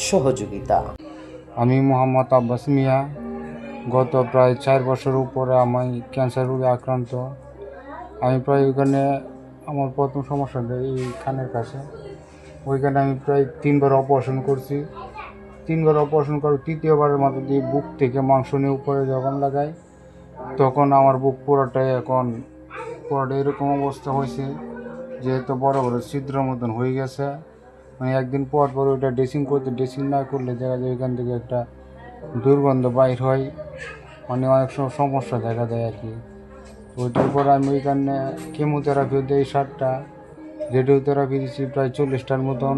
সহযোগিতা। আমি মোহাম্মদ আব্বাস মিয়া। গত প্রায় 4 বছর উপরে আমি ক্যান্সার রোগে আক্রান্ত। আমি প্রায় ওইখানে আমার প্রথম সমস্যাটা এই কানের কাছে। ওইখানে আমি প্রায় 3বার অপারেশন করছি। 3বার অপারেশন করে তৃতীয়বারের মতো দিয়ে বুক থেকে মাংস নিয়ে উপরে যখন লাগাই, তখন আমার বুক পুরোটাই এরকম অবস্থা হয়েছে, যেহেতু বড় বড় ছিদ্র মতন হয়ে গেছে। মানে একদিন পর পর ওইটা ড্রেসিং না করলে দেখা যায় ওইখান থেকে একটা দুর্গন্ধ বাইর হয়, মানে অনেক সময় সমস্যা দেখা দেয় আর কি। ওইটার পর আমি ওইখানে কেমোথেরাপিও দিই 7টা, রেডিওথেরাপি দিচ্ছি প্রায় 40টার মতন।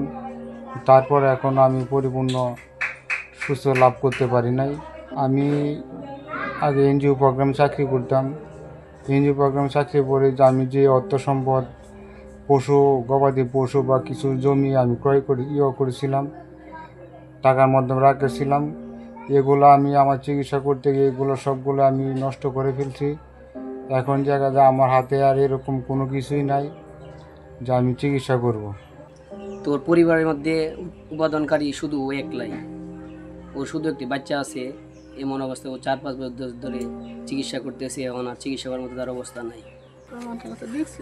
তারপর এখন আমি পরিপূর্ণ সুস্থ লাভ করতে পারি নাই। আমি আগে এনজিও প্রোগ্রাম চাকরি করতাম। এনজিও প্রোগ্রাম চাকরি করে যে আমি যে অর্থ সম্পদ, গবাদি পশু বা কিছু জমি আমি ক্রয় করেছিলাম, টাকার মাধ্যমে রাখেছিলাম, এগুলো আমি আমার চিকিৎসা করতে গিয়ে এগুলো সবগুলো আমি নষ্ট করে ফেলছি। এখন জায়গা যা আমার হাতে আর এরকম কোনো কিছুই নাই যা আমি চিকিৎসা করব। তোর পরিবারের মধ্যে উপাদানকারী শুধু ও একলাই, ও শুধু একটি বাচ্চা আছে। এমন অবস্থায় ও 4-5 বছর ধরে চিকিৎসা করতেছে, এখন আর চিকিৎসা করার মতো তার অবস্থা নাই। আমার কাছে দেখছি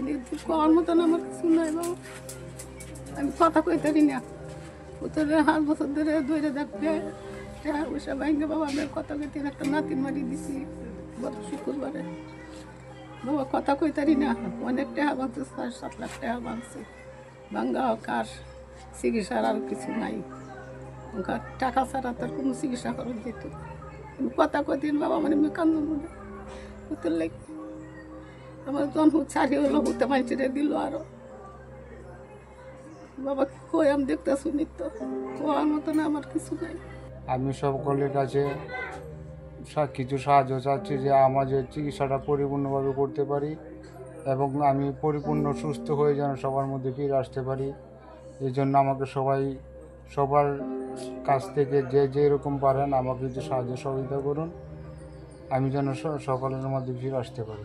করার মতন আমার কিছু নাই বাবা। আমি কথা কইতে পারি না। ও তো 8 বছর ধরে ধরে দেখবে পয়সা ভাঙ্গে বাবা। আমি কথা কইতে একটা নাতিন মারি দিছি গত শুক্রবারে। বাবা কথা কইতে পারি না। অনেক টাকা ভাঙছে, 6-7 লাখ টাকা ভাঙছে। ভাঙ্গা কার চিকিৎসার আর কিছু নাই। ওখান টাকা ছাড়া তার কোনো চিকিৎসা করার যেত। আমি কথা কইতেন বাবা, মানে আমি কান্দন হতে লাগে। আমার জন্ম ছাড়ি হলো, হতে মানুষেরা দিল আরো। বাবা কই আমি দেখতে শুনি তো, কোয়ার মতন আমার কিছু নাই। আমি সকলের কাছে কিছু সাহায্য চাচ্ছি যে আমার যে চিকিৎসাটা পরিপূর্ণভাবে করতে পারি এবং আমি পরিপূর্ণ সুস্থ হয়ে যেন সবার মধ্যে ফিরে আসতে পারি। এই জন্য আমাকে সবার কাছ থেকে যে যেরকম পারেন আমাকে কিছু সাহায্য সহযোগিতা করুন, আমি যেন সকলের মধ্যে ফিরে আসতে পারি।